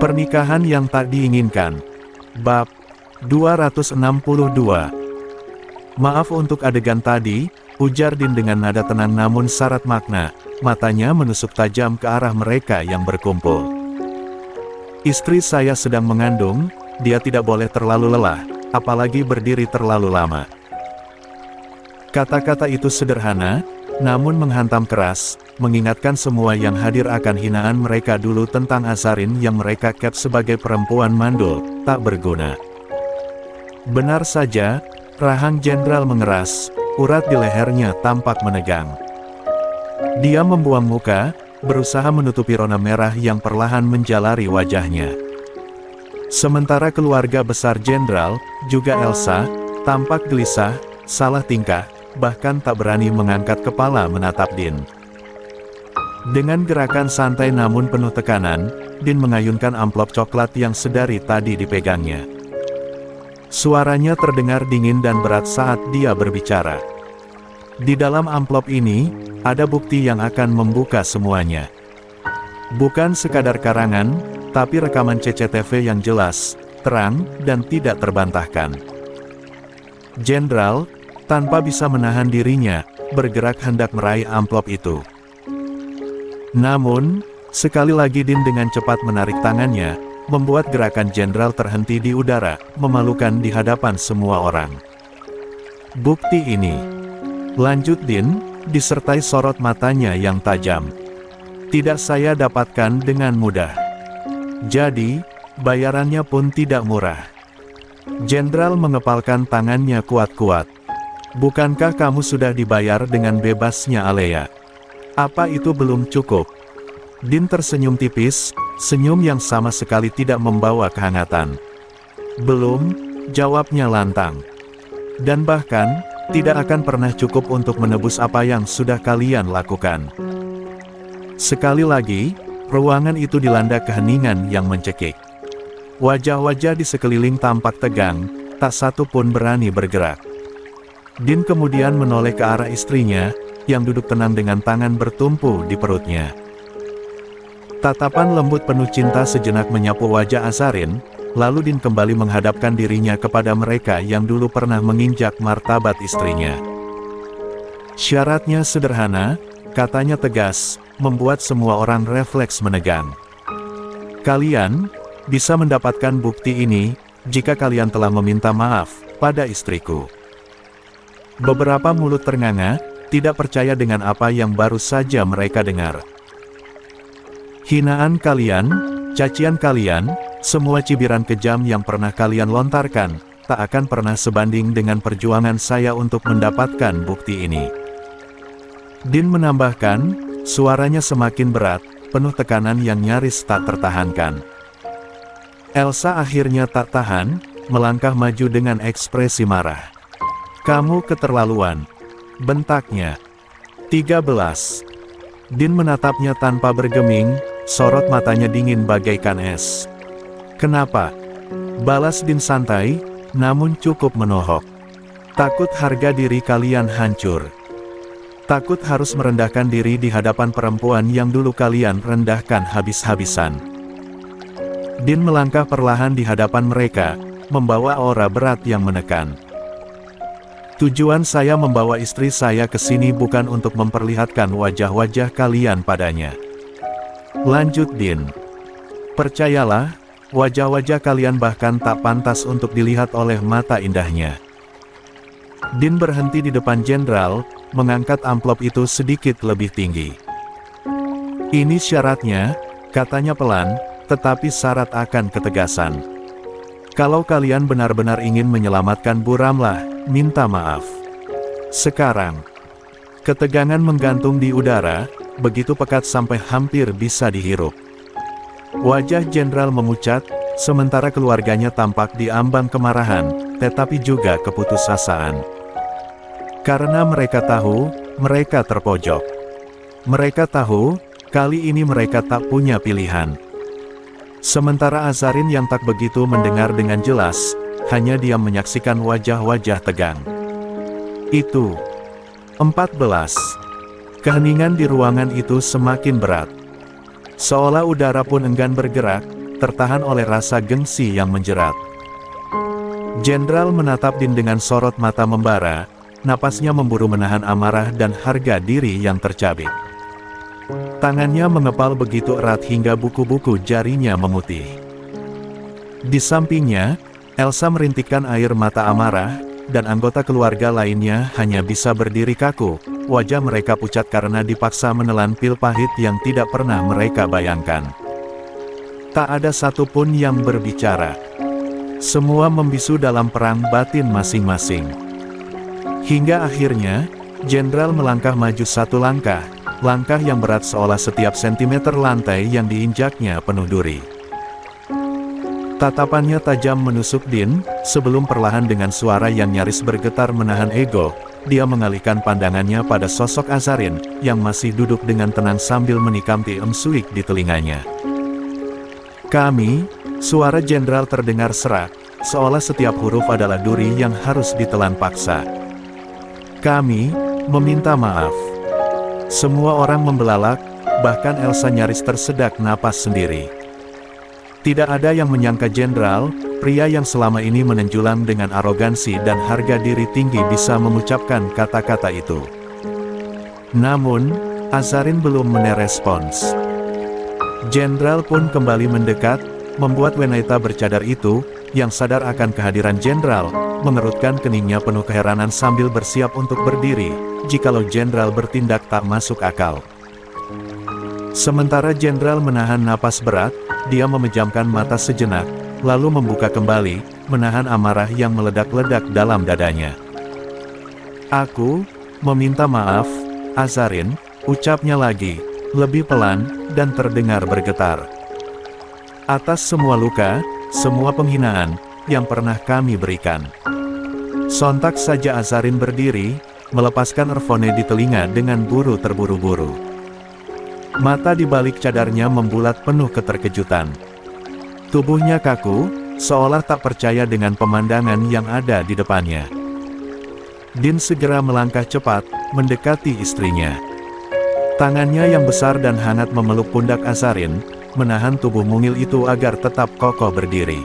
Pernikahan yang tak diinginkan. Bab 262. Maaf untuk adegan tadi, ujar Din dengan nada tenang namun syarat makna. Matanya menusuk tajam ke arah mereka yang berkumpul. Istri saya sedang mengandung, dia tidak boleh terlalu lelah, apalagi berdiri terlalu lama. Kata-kata itu sederhana, namun menghantam keras, mengingatkan semua yang hadir akan hinaan mereka dulu tentang Azarin yang mereka kep sebagai perempuan mandul, tak berguna. Benar saja, rahang jenderal mengeras, urat di lehernya tampak menegang. Dia membuang muka, berusaha menutupi rona merah yang perlahan menjalari wajahnya. Sementara keluarga besar jenderal, juga Elsa, tampak gelisah, salah tingkah, bahkan tak berani mengangkat kepala menatap Din. Dengan gerakan santai namun penuh tekanan, Din mengayunkan amplop coklat yang sedari tadi dipegangnya. Suaranya terdengar dingin dan berat saat dia berbicara. Di dalam amplop ini, ada bukti yang akan membuka semuanya. Bukan sekadar karangan, tapi rekaman CCTV yang jelas, terang, dan tidak terbantahkan. Jenderal, tanpa bisa menahan dirinya, bergerak hendak meraih amplop itu. Namun, sekali lagi Din dengan cepat menarik tangannya, membuat gerakan jenderal terhenti di udara, memalukan di hadapan semua orang. Bukti ini, lanjut Din, disertai sorot matanya yang tajam, tidak saya dapatkan dengan mudah. Jadi, bayarannya pun tidak murah. Jenderal mengepalkan tangannya kuat-kuat. Bukankah kamu sudah dibayar dengan bebasnya Alea? Apa itu belum cukup? Din tersenyum tipis, senyum yang sama sekali tidak membawa kehangatan. Belum, jawabnya lantang. Dan bahkan, tidak akan pernah cukup untuk menebus apa yang sudah kalian lakukan. Sekali lagi, ruangan itu dilanda keheningan yang mencekik. Wajah-wajah di sekeliling tampak tegang, tak satu pun berani bergerak. Din kemudian menoleh ke arah istrinya, yang duduk tenang dengan tangan bertumpu di perutnya. Tatapan lembut penuh cinta sejenak menyapu wajah Azarin, lalu Din kembali menghadapkan dirinya kepada mereka yang dulu pernah menginjak martabat istrinya. Syaratnya sederhana, katanya tegas, membuat semua orang refleks menegang. Kalian bisa mendapatkan bukti ini, jika kalian telah meminta maaf pada istriku. Beberapa mulut ternganga, tidak percaya dengan apa yang baru saja mereka dengar. Hinaan kalian, cacian kalian, semua cibiran kejam yang pernah kalian lontarkan, tak akan pernah sebanding dengan perjuangan saya untuk mendapatkan bukti ini. Din menambahkan, suaranya semakin berat, penuh tekanan yang nyaris tak tertahankan. Elsa akhirnya tak tahan, melangkah maju dengan ekspresi marah. Kamu keterlaluan, bentaknya. 13. Din menatapnya tanpa bergeming, sorot matanya dingin bagaikan es. Kenapa? Balas Din santai, namun cukup menohok. Takut harga diri kalian hancur. Takut harus merendahkan diri di hadapan perempuan yang dulu kalian rendahkan habis-habisan. Din melangkah perlahan di hadapan mereka, membawa aura berat yang menekan. Tujuan saya membawa istri saya ke sini bukan untuk memperlihatkan wajah-wajah kalian padanya. Lanjut Din. Percayalah, wajah-wajah kalian bahkan tak pantas untuk dilihat oleh mata indahnya. Din berhenti di depan jenderal, mengangkat amplop itu sedikit lebih tinggi. Ini syaratnya, katanya pelan, tetapi syarat akan ketegasan. Kalau kalian benar-benar ingin menyelamatkan Bu Ramlah, minta maaf. Sekarang, ketegangan menggantung di udara, begitu pekat sampai hampir bisa dihirup. Wajah jenderal memucat, sementara keluarganya tampak diambang kemarahan, tetapi juga keputusasaan. Karena mereka tahu, mereka terpojok. Mereka tahu, kali ini mereka tak punya pilihan. Sementara Azarin yang tak begitu mendengar dengan jelas, hanya diam menyaksikan wajah-wajah tegang. Itu. 14. Keheningan di ruangan itu semakin berat. Seolah udara pun enggan bergerak, tertahan oleh rasa gengsi yang menjerat. Jenderal menatap Din dengan sorot mata membara, napasnya memburu menahan amarah dan harga diri yang tercabik. Tangannya mengepal begitu erat hingga buku-buku jarinya memutih. Di sampingnya, Elsa merintikkan air mata amarah, dan anggota keluarga lainnya hanya bisa berdiri kaku, wajah mereka pucat karena dipaksa menelan pil pahit yang tidak pernah mereka bayangkan. Tak ada satupun yang berbicara. Semua membisu dalam perang batin masing-masing. Hingga akhirnya, Jenderal melangkah maju satu langkah, langkah yang berat seolah setiap sentimeter lantai yang diinjaknya penuh duri. Tatapannya tajam menusuk Din, sebelum perlahan dengan suara yang nyaris bergetar menahan ego, dia mengalihkan pandangannya pada sosok Azarin, yang masih duduk dengan tenang sambil menikam emsuik di telinganya. Kami, suara Jenderal terdengar serak, seolah setiap huruf adalah duri yang harus ditelan paksa. Kami, meminta maaf. Semua orang membelalak, bahkan Elsa nyaris tersedak napas sendiri. Tidak ada yang menyangka Jenderal, pria yang selama ini menenjulang dengan arogansi dan harga diri tinggi bisa mengucapkan kata-kata itu. Namun, Azarin belum merespons. Jenderal pun kembali mendekat, membuat wanita bercadar itu, yang sadar akan kehadiran Jenderal, mengerutkan keningnya penuh keheranan sambil bersiap untuk berdiri, jikalau Jenderal bertindak tak masuk akal. Sementara Jenderal menahan napas berat, dia memejamkan mata sejenak, lalu membuka kembali, menahan amarah yang meledak-ledak dalam dadanya. Aku, meminta maaf, Azarin, ucapnya lagi, lebih pelan, dan terdengar bergetar. Atas semua luka, semua penghinaan, yang pernah kami berikan. Sontak saja Azarin berdiri, melepaskan earphone di telinga dengan buru terburu-buru. Mata di balik cadarnya membulat penuh keterkejutan. Tubuhnya kaku, seolah tak percaya dengan pemandangan yang ada di depannya. Din segera melangkah cepat, mendekati istrinya. Tangannya yang besar dan hangat memeluk pundak Azarin, menahan tubuh mungil itu agar tetap kokoh berdiri.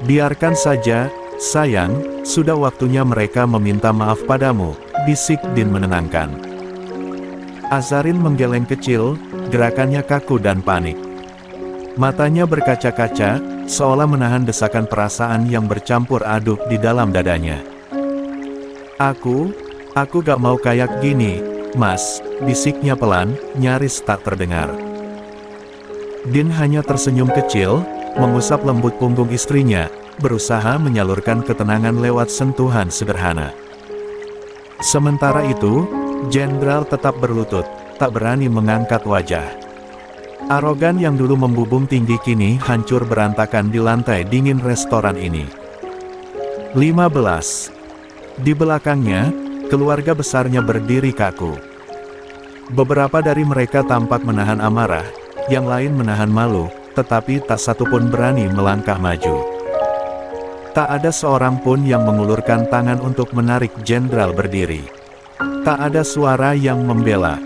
Biarkan saja, sayang, sudah waktunya mereka meminta maaf padamu, bisik Din menenangkan. Azarin menggeleng kecil, gerakannya kaku dan panik. Matanya berkaca-kaca, seolah menahan desakan perasaan yang bercampur aduk di dalam dadanya. Aku gak mau kayak gini, Mas, bisiknya pelan, nyaris tak terdengar. Din hanya tersenyum kecil, mengusap lembut punggung istrinya, berusaha menyalurkan ketenangan lewat sentuhan sederhana. Sementara itu, Jenderal tetap berlutut, tak berani mengangkat wajah. Arogan yang dulu membubung tinggi kini hancur berantakan di lantai dingin restoran ini. 15. Di belakangnya, keluarga besarnya berdiri kaku. Beberapa dari mereka tampak menahan amarah, yang lain menahan malu, tetapi tak satu pun berani melangkah maju. Tak ada seorang pun yang mengulurkan tangan untuk menarik Jenderal berdiri. Tak ada suara yang membela.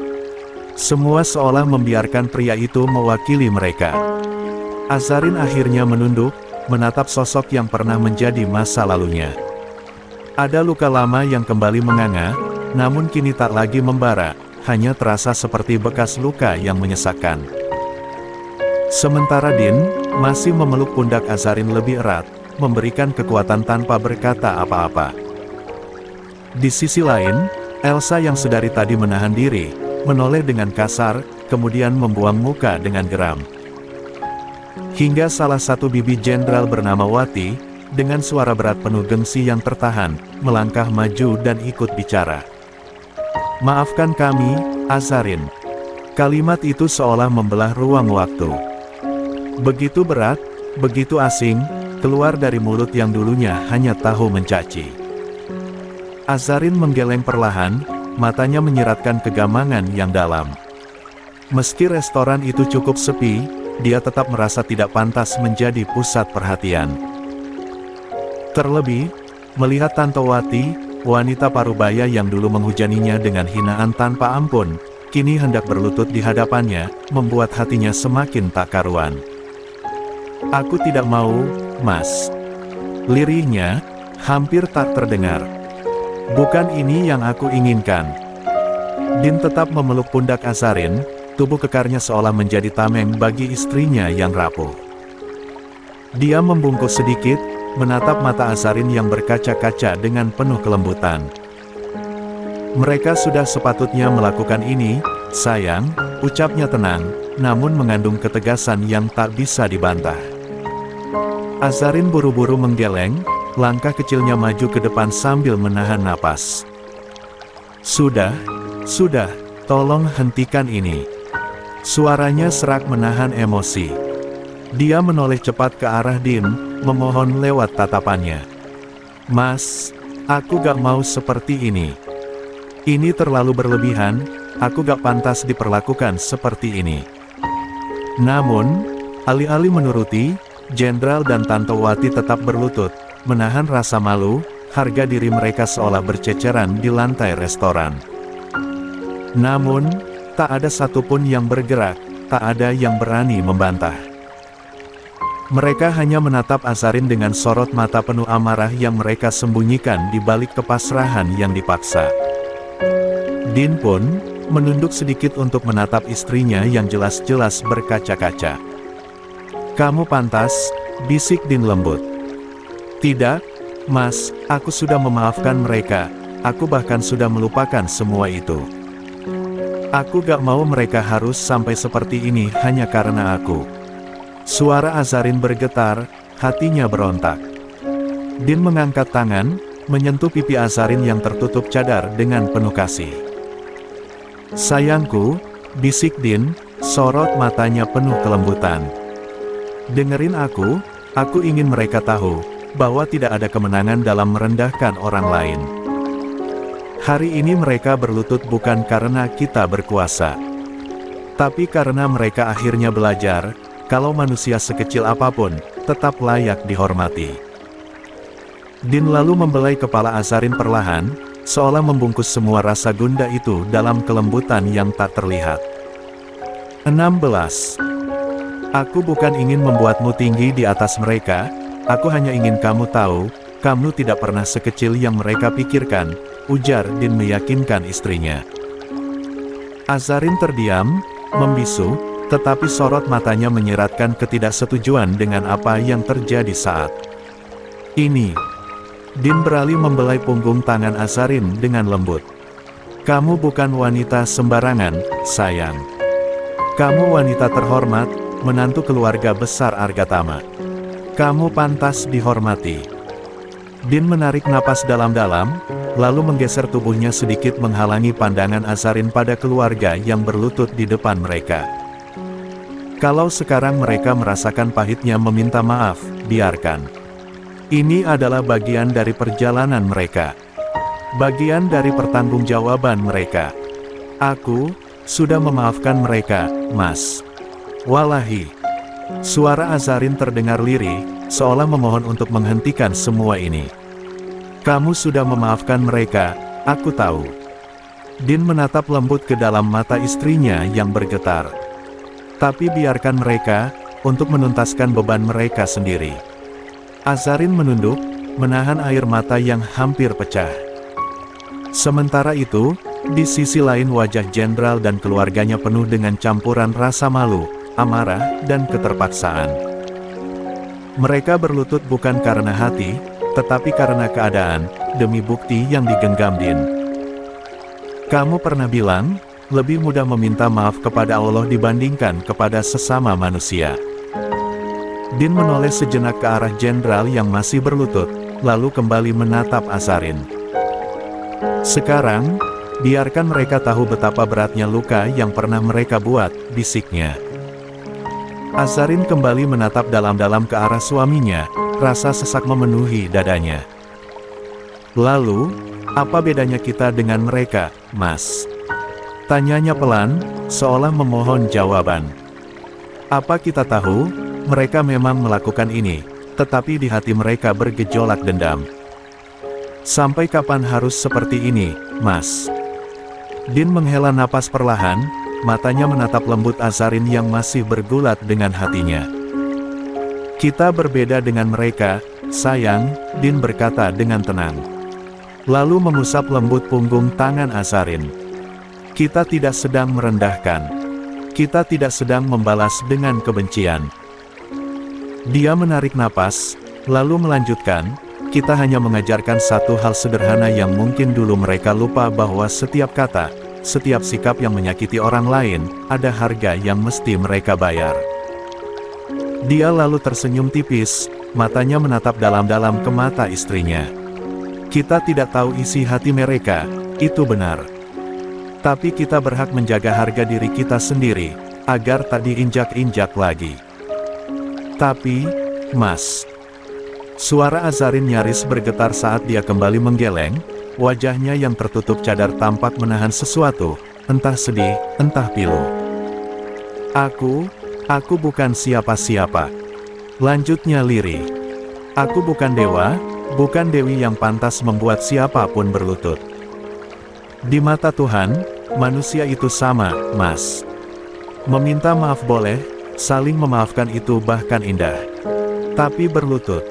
Semua seolah membiarkan pria itu mewakili mereka. Azarin akhirnya menunduk, menatap sosok yang pernah menjadi masa lalunya. Ada luka lama yang kembali menganga, namun kini tak lagi membara, hanya terasa seperti bekas luka yang menyesakkan. Sementara Din, masih memeluk pundak Azarin lebih erat, memberikan kekuatan tanpa berkata apa-apa. Di sisi lain, Elsa yang sedari tadi menahan diri, menoleh dengan kasar, kemudian membuang muka dengan geram. Hingga salah satu bibi Jenderal bernama Wati, dengan suara berat penuh gengsi yang tertahan, melangkah maju dan ikut bicara. Maafkan kami, Azarin. Kalimat itu seolah membelah ruang waktu. Begitu berat, begitu asing, keluar dari mulut yang dulunya hanya tahu mencaci. Azarin menggeleng perlahan, matanya menyiratkan kegamangan yang dalam. Meski restoran itu cukup sepi, dia tetap merasa tidak pantas menjadi pusat perhatian. Terlebih, melihat Tante Wati, wanita parubaya yang dulu menghujaninya dengan hinaan tanpa ampun, kini hendak berlutut di hadapannya, membuat hatinya semakin tak karuan. Aku tidak mau, Mas. Lirihnya hampir tak terdengar. Bukan ini yang aku inginkan. Din tetap memeluk pundak Azarin, tubuh kekarnya seolah menjadi tameng bagi istrinya yang rapuh. Dia membungkuk sedikit, menatap mata Azarin yang berkaca-kaca dengan penuh kelembutan. Mereka sudah sepatutnya melakukan ini, sayang, ucapnya tenang, namun mengandung ketegasan yang tak bisa dibantah. Azarin buru-buru menggeleng, langkah kecilnya maju ke depan sambil menahan napas. Sudah, tolong hentikan ini. Suaranya serak menahan emosi. Dia menoleh cepat ke arah Din, memohon lewat tatapannya. Mas, aku gak mau seperti ini. Ini terlalu berlebihan, aku gak pantas diperlakukan seperti ini. Namun, alih-alih menuruti, Jenderal dan Tante Wati tetap berlutut, menahan rasa malu, harga diri mereka seolah berceceran di lantai restoran. Namun, tak ada satupun yang bergerak, tak ada yang berani membantah. Mereka hanya menatap Azarin dengan sorot mata penuh amarah yang mereka sembunyikan di balik kepasrahan yang dipaksa. Din pun menunduk sedikit untuk menatap istrinya yang jelas-jelas berkaca-kaca. Kamu pantas, bisik Din lembut. Tidak, Mas, aku sudah memaafkan mereka, aku bahkan sudah melupakan semua itu. Aku gak mau mereka harus sampai seperti ini hanya karena aku. Suara Azarin bergetar, hatinya berontak. Din mengangkat tangan, menyentuh pipi Azarin yang tertutup cadar dengan penuh kasih. Sayangku, bisik Din, sorot matanya penuh kelembutan. Dengerin aku ingin mereka tahu, bahwa tidak ada kemenangan dalam merendahkan orang lain. Hari ini mereka berlutut bukan karena kita berkuasa. Tapi karena mereka akhirnya belajar, kalau manusia sekecil apapun, tetap layak dihormati. Din lalu membelai kepala Azarin perlahan, seolah membungkus semua rasa gundah itu dalam kelembutan yang tak terlihat. 16. Aku bukan ingin membuatmu tinggi di atas mereka, aku hanya ingin kamu tahu, kamu tidak pernah sekecil yang mereka pikirkan, ujar Din meyakinkan istrinya. Azarin terdiam, membisu, tetapi sorot matanya menyiratkan ketidaksetujuan dengan apa yang terjadi saat ini. Din beralih membelai punggung tangan Azarin dengan lembut. Kamu bukan wanita sembarangan, sayang. Kamu wanita terhormat, menantu keluarga besar Argatama. Kamu pantas dihormati. Din menarik napas dalam-dalam, lalu menggeser tubuhnya sedikit menghalangi pandangan Azarin pada keluarga yang berlutut di depan mereka. Kalau sekarang mereka merasakan pahitnya meminta maaf, biarkan. Ini adalah bagian dari perjalanan mereka. Bagian dari pertanggungjawaban mereka. Aku sudah memaafkan mereka, Mas. Wallahi. Suara Azarin terdengar lirih, seolah memohon untuk menghentikan semua ini. Kamu sudah memaafkan mereka, aku tahu. Din menatap lembut ke dalam mata istrinya yang bergetar. Tapi biarkan mereka, untuk menuntaskan beban mereka sendiri. Azarin menunduk, menahan air mata yang hampir pecah. Sementara itu, di sisi lain wajah jenderal dan keluarganya penuh dengan campuran rasa malu, amarah, dan keterpaksaan. Mereka berlutut bukan karena hati, tetapi karena keadaan, demi bukti yang digenggam Din. Kamu pernah bilang, lebih mudah meminta maaf kepada Allah dibandingkan kepada sesama manusia. Din menoleh sejenak ke arah jenderal yang masih berlutut, lalu kembali menatap Azarin. Sekarang, biarkan mereka tahu betapa beratnya luka yang pernah mereka buat, bisiknya. Azarin kembali menatap dalam-dalam ke arah suaminya, rasa sesak memenuhi dadanya. Lalu, apa bedanya kita dengan mereka, Mas? Tanyanya pelan, seolah memohon jawaban. Apa kita tahu? Mereka memang melakukan ini, tetapi di hati mereka bergejolak dendam. Sampai kapan harus seperti ini, Mas? Din menghela napas perlahan, matanya menatap lembut Azarin yang masih bergulat dengan hatinya. Kita berbeda dengan mereka, sayang, Din berkata dengan tenang. Lalu mengusap lembut punggung tangan Azarin. Kita tidak sedang merendahkan. Kita tidak sedang membalas dengan kebencian. Dia menarik napas, lalu melanjutkan, kita hanya mengajarkan satu hal sederhana yang mungkin dulu mereka lupa bahwa setiap kata, setiap sikap yang menyakiti orang lain, ada harga yang mesti mereka bayar. Dia lalu tersenyum tipis, matanya menatap dalam-dalam ke mata istrinya. Kita tidak tahu isi hati mereka, itu benar. Tapi kita berhak menjaga harga diri kita sendiri, agar tak diinjak-injak lagi. Tapi, Mas. Suara Azarin nyaris bergetar saat dia kembali menggeleng, wajahnya yang tertutup cadar tampak menahan sesuatu, entah sedih, entah pilu. Aku bukan siapa-siapa. Lanjutnya lirih. Aku bukan dewa, bukan dewi yang pantas membuat siapapun berlutut. Di mata Tuhan, manusia itu sama, Mas. Meminta maaf boleh, saling memaafkan itu bahkan indah. Tapi berlutut,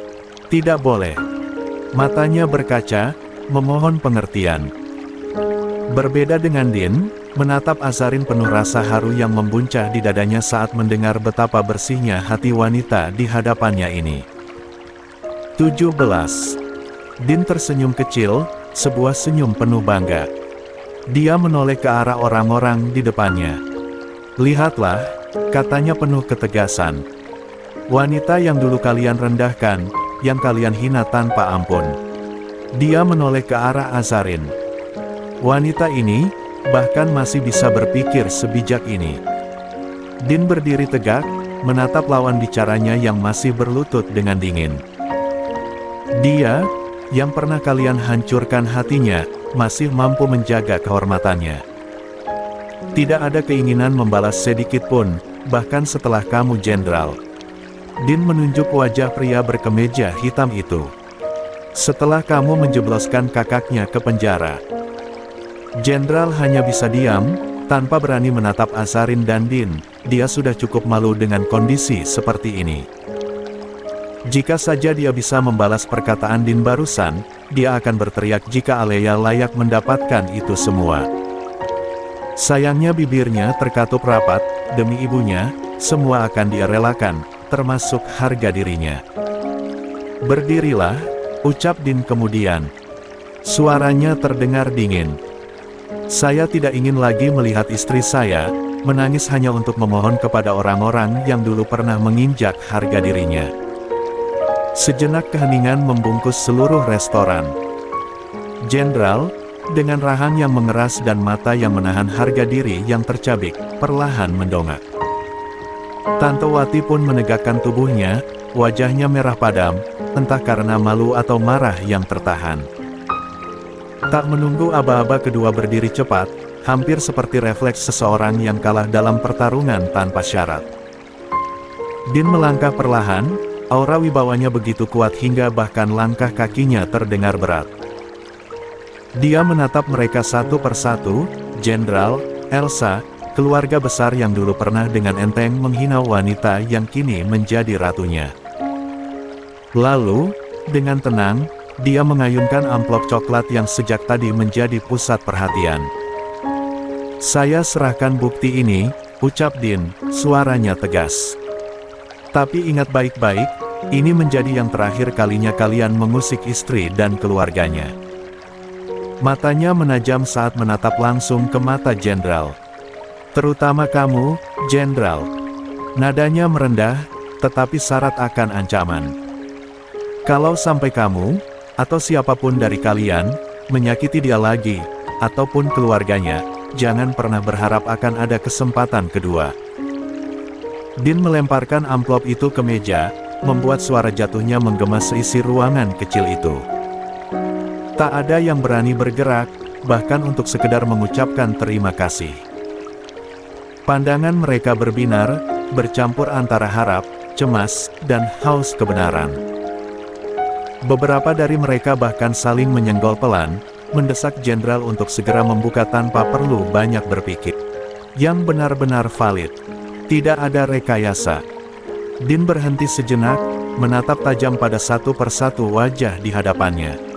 tidak boleh. Matanya berkaca, memohon pengertian. Berbeda dengan Din, menatap Azarin penuh rasa haru yang membuncah di dadanya saat mendengar betapa bersihnya hati wanita di hadapannya ini. 17. Din tersenyum kecil, sebuah senyum penuh bangga. Dia menoleh ke arah orang-orang di depannya. Lihatlah, katanya penuh ketegasan. Wanita yang dulu kalian rendahkan, yang kalian hina tanpa ampun. Dia menoleh ke arah Azarin. Wanita ini, bahkan masih bisa berpikir sebijak ini. Din berdiri tegak, menatap lawan bicaranya yang masih berlutut dengan dingin. Dia, yang pernah kalian hancurkan hatinya, masih mampu menjaga kehormatannya. Tidak ada keinginan membalas sedikit pun, bahkan setelah kamu jenderal. Din menunjuk wajah pria berkemeja hitam itu. Setelah kamu menjebloskan kakaknya ke penjara. Jenderal hanya bisa diam, tanpa berani menatap Azarin dan Din. Dia sudah cukup malu dengan kondisi seperti ini. Jika saja dia bisa membalas perkataan Din barusan, dia akan berteriak jika Alea layak mendapatkan itu semua. Sayangnya bibirnya terkatup rapat, demi ibunya, semua akan dia relakan, termasuk harga dirinya. Berdirilah, ucap Din kemudian. Suaranya terdengar dingin. Saya tidak ingin lagi melihat istri saya menangis hanya untuk memohon kepada orang-orang yang dulu pernah menginjak harga dirinya. Sejenak keheningan membungkus seluruh restoran. Jenderal, dengan rahang yang mengeras dan mata yang menahan harga diri yang tercabik, perlahan mendongak. Tante Wati pun menegakkan tubuhnya, wajahnya merah padam, entah karena malu atau marah yang tertahan. Tak menunggu aba-aba kedua berdiri cepat, hampir seperti refleks seseorang yang kalah dalam pertarungan tanpa syarat. Din melangkah perlahan, aura wibawanya begitu kuat hingga bahkan langkah kakinya terdengar berat. Dia menatap mereka satu persatu, Jenderal, Elsa, keluarga besar yang dulu pernah dengan enteng menghina wanita yang kini menjadi ratunya. Lalu, dengan tenang, dia mengayunkan amplop coklat yang sejak tadi menjadi pusat perhatian. Saya serahkan bukti ini, ucap Din, suaranya tegas. Tapi ingat baik-baik, ini menjadi yang terakhir kalinya kalian mengusik istri dan keluarganya. Matanya menajam saat menatap langsung ke mata Jenderal. Terutama kamu, Jenderal. Nadanya merendah, tetapi syarat akan ancaman. Kalau sampai kamu, atau siapapun dari kalian, menyakiti dia lagi, ataupun keluarganya, jangan pernah berharap akan ada kesempatan kedua. Din melemparkan amplop itu ke meja, membuat suara jatuhnya menggema seisi ruangan kecil itu. Tak ada yang berani bergerak, bahkan untuk sekedar mengucapkan terima kasih. Pandangan mereka berbinar, bercampur antara harap, cemas, dan haus kebenaran. Beberapa dari mereka bahkan saling menyenggol pelan, mendesak Jenderal untuk segera membuka tanpa perlu banyak berpikir. Yang benar-benar valid. Tidak ada rekayasa. Din berhenti sejenak, menatap tajam pada satu persatu wajah di hadapannya.